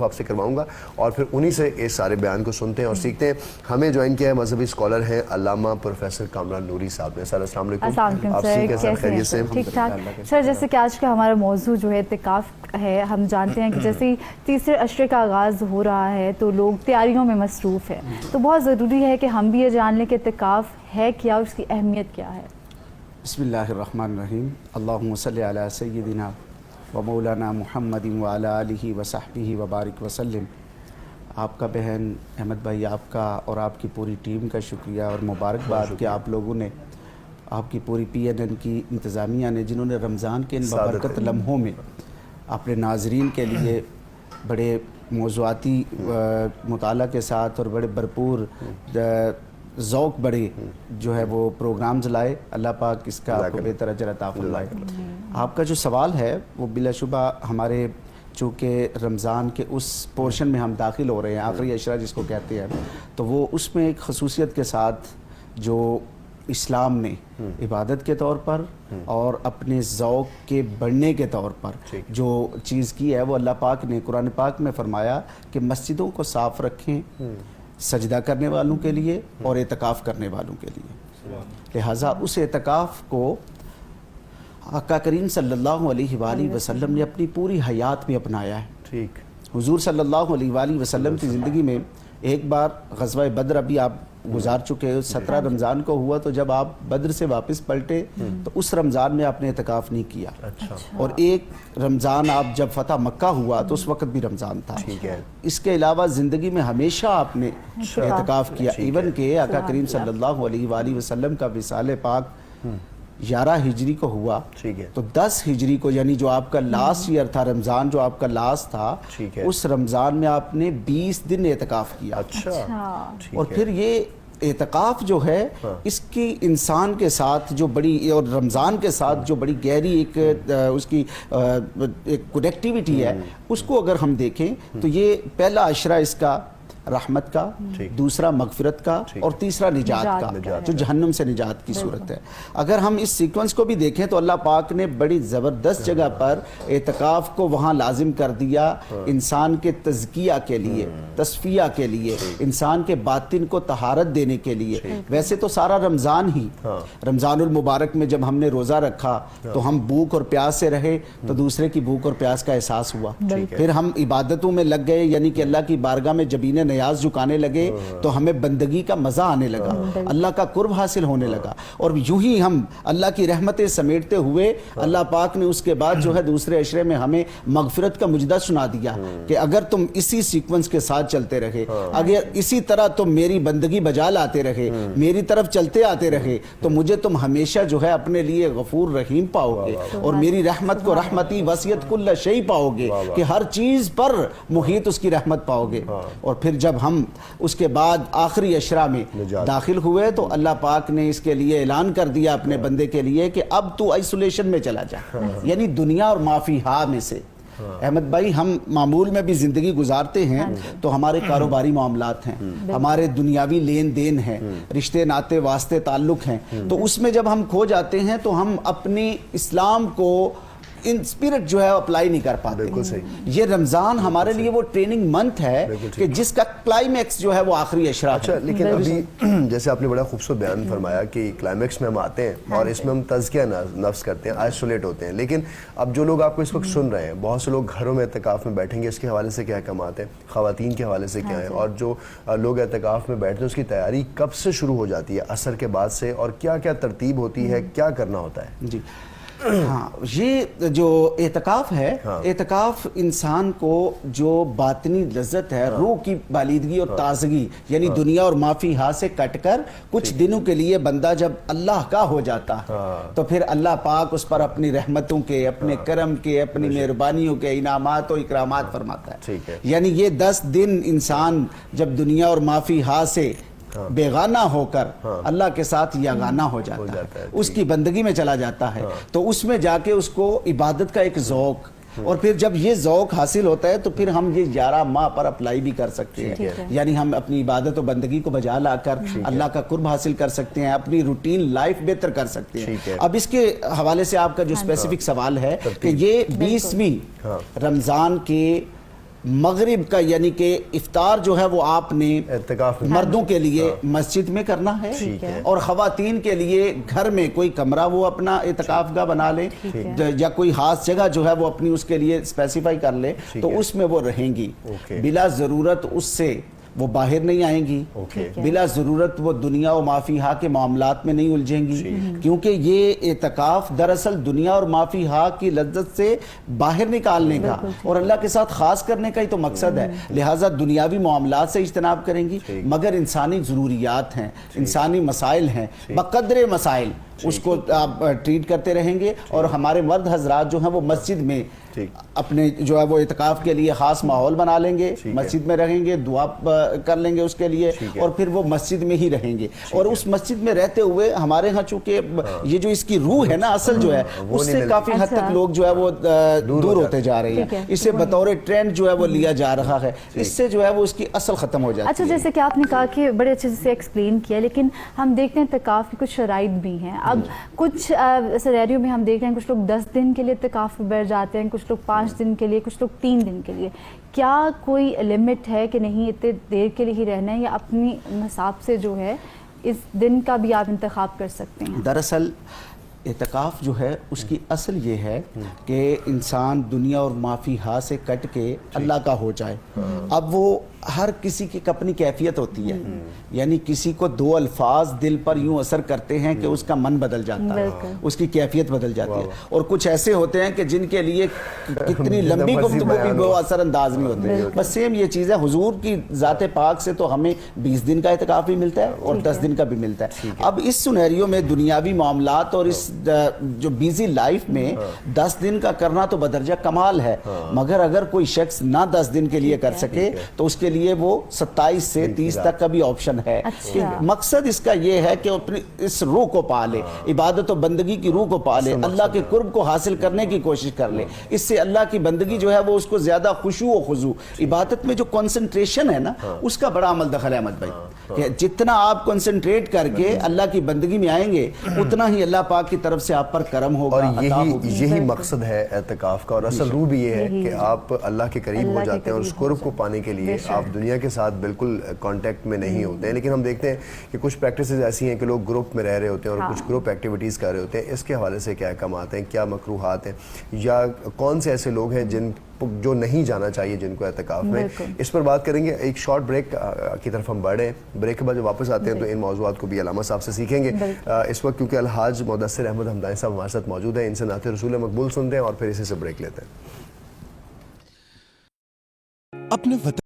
آپ سے کرواؤں گا اور پھر انہی سے اس سارے بیان کو سنتے ہیں اور سیکھتے ہیں. ہمیں جوائن کیا ہے مذہبی اسکالر ہیں علامہ پروفیسر کامران نوری صاحب نے. سر السلام علیکم. آپ کیسے ہیں سر؟ ٹھیک ٹھاک سر. جیسے کہ آج کا ہمارا موضوع جو ہے اعتکاف ہے. ہم جانتے ہیں کہ جیسے تیسرے عشرے کا آغاز ہو رہا ہے تو لوگ تیاریوں میں مصروف ہیں, تو بہت ضروری ہے کہ ہم بھی یہ جان لیں کہ اعتکاف ہے کیا, اس کی اہمیت کیا ہے. بسم اللہ الرحمن الرحیم. اللہم صلی علی سیدنا و مولانا محمد وعلی آلہ وصحبہ وبارک وسلم. آپ کا بہن احمد بھائی, آپ کا اور آپ کی پوری ٹیم کا شکریہ اور مبارکباد کہ آپ لوگوں نے, آپ کی پوری PNN کی انتظامیہ نے, جنہوں نے رمضان کے ان بابرکت لمحوں میں اپنے ناظرین کے لیے بڑے موضوعاتی مطالعہ کے ساتھ اور بڑے بھرپور ذوق بڑے جو ہے وہ پروگرامز لائے. اللہ پاک اس کا آپ کو بہتر اجر عطا فرمائے. آپ کا جو سوال ہے وہ بلا شبہ ہمارے چونکہ رمضان کے اس پورشن میں ہم داخل ہو رہے ہیں, آخری عشرہ جس کو کہتے ہیں, تو وہ اس میں ایک خصوصیت کے ساتھ جو اسلام نے عبادت کے طور پر اور اپنے ذوق کے بڑھنے کے طور پر جو چیز کی ہے, وہ اللہ پاک نے قرآن پاک میں فرمایا کہ مسجدوں کو صاف رکھیں سجدہ کرنے والوں کے لیے اور اعتکاف کرنے والوں کے لیے. لہٰذا اس اعتکاف کو آقا کریم صلی اللہ علیہ وآلہ وسلم نے اپنی پوری حیات میں اپنایا ہے. ٹھیک. حضور صلی اللہ علیہ وآلہ وسلم کی زندگی میں ایک بار غزوہ بدر ابھی آپ گزار چکے, 17 رمضان کو ہوا, تو جب آپ بدر سے واپس پلٹے تو اس رمضان میں آپ نے اعتکاف نہیں کیا. اور ایک رمضان آپ جب فتح مکہ ہوا تو اس وقت بھی رمضان تھا. اس کے علاوہ زندگی میں ہمیشہ آپ نے اعتکاف کیا. ایون کہ آقا کریم صلی اللہ علیہ وآلہ وسلم کا وصال پاک 11 ہجری کو ہوا, تو 10 ہجری کو یعنی جو آپ کا لاسٹ ایئر تھا, رمضان جو آپ کا لاسٹ تھا, اس رمضان میں آپ نے 20 دن اعتکاف کیا. اور پھر یہ اعتکاف جو ہے اس کی انسان کے ساتھ جو بڑی, اور رمضان کے ساتھ جو بڑی گہری ایک اس کی ایک کنیکٹیوٹی ہے, اس کو اگر ہم دیکھیں تو یہ پہلا عشرہ اس کا رحمت کا, دوسرا مغفرت کا, اور تیسرا نجات کا, جو جہنم سے نجات کی صورت ہے. اگر ہم اس سیکوینس کو بھی دیکھیں تو اللہ پاک نے بڑی زبردست جگہ پر اعتکاف کو وہاں لازم کر دیا انسان کے تزکیہ کے لیے, تصفیہ کے لیے, انسان کے باطن کو طہارت دینے کے لیے. ویسے تو سارا رمضان ہی, رمضان المبارک میں جب ہم نے روزہ رکھا تو ہم بھوک اور پیاس سے رہے, تو دوسرے کی بھوک اور پیاس کا احساس ہوا. پھر ہم عبادتوں میں لگ گئے, یعنی کہ اللہ کی بارگاہ میں جبین نیاز جھکانے لگے تو ہمیں بندگی کا مزہ آنے لگا, اللہ کا قرب حاصل ہونے لگا. اور یوں ہی ہم اللہ کی رحمتیں سمیٹتے ہوئے اللہ پاک نے اس کے بعد جو ہے دوسرے عشرے میں ہمیں مغفرت کا مجدہ سنا دیا کہ اگر تم اسی سیکونس کے ساتھ چلتے رہے, اگر اسی طرح تم میری بندگی بجا لاتے رہے, میری طرف چلتے آتے رہے, تو مجھے تم ہمیشہ جو ہے اپنے لیے غفور رحیم پاؤ گے, اور میری رحمت کو رحمتی وسعت کل شیء پاؤ گے کہ ہر چیز پر محیط اس کی رحمت پاؤ گے. اور پھر جب ہم اس کے بعد آخری عشرہ میں داخل ہوئے تو اللہ پاک نے اس کے لیے اعلان کر دیا اپنے بندے کے لیے کہ اب تو آئسولیشن میں چلا جا, یعنی دنیا اور ما فیہا میں سے. احمد بھائی, ہم معمول میں بھی زندگی گزارتے ہیں تو ہمارے کاروباری معاملات ہیں, ہمارے دنیاوی لین دین ہیں, رشتے ناتے واسطے تعلق ہیں, تو اس میں جب ہم کھو جاتے ہیں تو ہم اپنی اسلام کو ان اسپرٹ جو ہے اپلائی نہیں کر پاتے. بالکل صحیح. یہ رمضان ہمارے لیے وہ ٹریننگ منتھ ہے کہ جس کا کلائمیکس جو ہے وہ آخری عشرہ ہے. اچھا, لیکن ابھی جیسے آپ نے بڑا خوبصورت بیان فرمایا کہ کلائمیکس میں ہم آتے ہیں اور اس میں ہم تزکیہ نفس کرتے ہیں, آئسولیٹ ہوتے ہیں. لیکن اب جو لوگ آپ کو اس وقت سن رہے ہیں, بہت سے لوگ گھروں میں اعتکاف میں بیٹھیں گے, اس کے حوالے سے کیا احکامات ہیں, خواتین کے حوالے سے کیا ہیں, اور جو لوگ اعتکاف میں بیٹھتے ہیں اس کی تیاری کب سے شروع ہو جاتی ہے, عصر کے بعد سے, اور کیا کیا ترتیب ہوتی ہے, کیا کرنا ہوتا ہے؟ جی ہاں, یہ جو اعتکاف ہے, اعتکاف انسان کو جو باطنی لذت ہے, روح کی بالیدگی اور تازگی, یعنی دنیا اور ما فیہا سے کٹ کر کچھ دنوں کے لیے بندہ جب اللہ کا ہو جاتا ہے تو پھر اللہ پاک اس پر اپنی رحمتوں کے, اپنے کرم کے, اپنی مہربانیوں کے انعامات و اکرامات فرماتا ہے. یعنی یہ 10 دن انسان جب دنیا اور ما فیہا سے بیگانہ ہو کر اللہ کے ساتھ یگانہ ہو جاتا ہے, اس کی بندگی میں چلا جاتا ہے, تو اس میں جا کے اس کو عبادت کا ایک ذوق, اور پھر جب یہ ذوق حاصل ہوتا ہے تو پھر ہم یہ 11 ماہ پر اپلائی بھی کر سکتے ہیں. یعنی ہم اپنی عبادت و بندگی کو بجا لا کر اللہ کا قرب حاصل کر سکتے ہیں, اپنی روٹین لائف بہتر کر سکتے ہیں. اب اس کے حوالے سے آپ کا جو اسپیسیفک سوال ہے کہ یہ 20ویں رمضان کے مغرب کا یعنی کہ افطار جو ہے وہ آپ نے اعتکاف میں مردوں کے لیے مسجد میں کرنا ہے اور خواتین کے لیے گھر میں کوئی کمرہ وہ اپنا اعتکاف گاہ بنا لیں یا کوئی خاص جگہ جو ہے وہ اپنی اس کے لیے اسپیسیفائی کر لیں تو اس میں وہ رہیں گی، بلا ضرورت اس سے وہ باہر نہیں آئیں گی، بلا ضرورت وہ دنیا و مافی ہا کے معاملات میں نہیں الجھیں گی، کیونکہ یہ اعتکاف دراصل دنیا اور مافی ہا کی لذت سے باہر نکالنے کا اور اللہ کے ساتھ خاص کرنے کا ہی تو مقصد ہے، لہٰذا دنیاوی معاملات سے اجتناب کریں گی، مگر انسانی ضروریات ہیں، انسانی مسائل ہیں، بقدر مسائل اس کو آپ ٹریٹ کرتے رہیں گے، اور ہمارے مرد حضرات جو ہیں وہ مسجد میں اپنے جو ہے وہ اعتکاف کے لیے خاص ماحول بنا لیں گے، مسجد میں رہیں گے، دعا کر لیں گے اس کے لیے، اور پھر وہ مسجد میں ہی رہیں گے، اور اس مسجد میں رہتے ہوئے ہمارے ہاں چونکہ یہ جو اس کی روح ہے نا اصل جو ہے اس سے کافی حد تک لوگ جو ہے وہ دور ہوتے جا رہے ہیں، اسے بطور ٹرینڈ جو ہے وہ لیا جا رہا ہے، اس سے جو ہے وہ اس کی اصل ختم ہو جاتی ہے۔ اچھا، جیسے کہ آپ نے کہا کہ بڑے اچھے سے ایکسپلین کیا، لیکن ہم دیکھتے ہیں اعتکاف کی کچھ شرائط بھی ہیں۔ اب کچھ سینیریو میں ہم دیکھ رہے ہیں کچھ لوگ 10 دن کے لیے اعتکاف میں بیٹھ جاتے ہیں، کچھ لوگ 5 دن کے لیے، کچھ لوگ 3 دن کے لیے۔ کیا کوئی لمٹ ہے کہ نہیں اتنے دیر کے لیے ہی رہنا ہے، یا اپنی حساب سے جو ہے اس دن کا بھی آپ انتخاب کر سکتے ہیں؟ دراصل اعتکاف جو ہے اس کی اصل یہ ہے کہ انسان دنیا اور مافی ہا سے کٹ کے اللہ کا ہو جائے۔ اب وہ ہر کسی کی اپنی کیفیت ہوتی ہے، یعنی کسی کو 2 الفاظ دل پر یوں اثر کرتے ہیں کہ اس کا من بدل جاتا ہے، اس کی کیفیت بدل جاتی ہے، اور کچھ ایسے ہوتے ہیں کہ جن کے لیے کتنی لمبی گفتگو بھی وہ اثر انداز نہیں ہوتے۔ بس سیم یہ چیز ہے، حضور کی ذات پاک سے تو ہمیں 20 دن کا اعتکاف بھی ملتا ہے اور 10 دن کا بھی ملتا ہے۔ اب اس سینیریو میں دنیاوی معاملات اور اس جو بیزی لائف میں 10 دن کا کرنا تو بدرجہ کمال ہے، مگر اگر کوئی شخص نہ 10 دن کے لیے کر سکے تو اس کے لیے وہ 27 سے 30 تک کا بھی آپشن ہے۔ مقصد اس کا یہ ہے کہ اپنی اس روح کو پالے، عبادت و بندگی کی روح کو پالے، اللہ کے قرب کو حاصل کرنے کی کوشش کر لے، اس سے اللہ کی بندگی جو ہے وہ اس کو زیادہ خشوع و خضوع، عبادت میں جو کنسنٹریشن ہے نا اس کا بڑا عمل دخل ہے احمد بھائی، کہ جتنا آپ کنسنٹریٹ کر کے اللہ کی بندگی میں آئیں گے اتنا ہی اللہ پاک کی طرف سے آپ پر کرم ہوگا، عطا ہوگی۔ یہی مقصد ہے اعتکاف کا، اور اصل روح بھی یہ ہے کہ آپ اللہ کے قریب ہو جاتے ہیں، اور اس قرب کو پانے کے لیے آپ دنیا کے ساتھ بالکل کانٹیکٹ میں نہیں ہوتے ہیں۔ لیکن ہم دیکھتے ہیں کہ کچھ پریکٹسز ایسی ہیں کہ لوگ گروپ میں رہ رہے ہوتے ہیں اور کچھ گروپ ایکٹیویٹیز کر رہے ہوتے ہیں، اس کے حوالے سے کیا احکامات ہیں، کیا مکروہات ہیں، یا کون سے ایسے لوگ ہیں جو نہیں جانا چاہیے جن کو اعتکاف میں، اس پر بات کریں گے۔ ایک شارٹ بریک کی طرف ہم بڑھیں، بریک کے بعد جب واپس آتے ہیں تو ان موضوعات کو بھی علامہ صاحب سے سیکھیں گے۔ اس وقت کیونکہ الحاج مدثر احمد حمدانی صاحب ہمارے ساتھ موجود ہیں، ان سے نعت رسول مقبول سنتے ہیں اور پھر اسی سے بریک لیتے ہیں۔ اپنے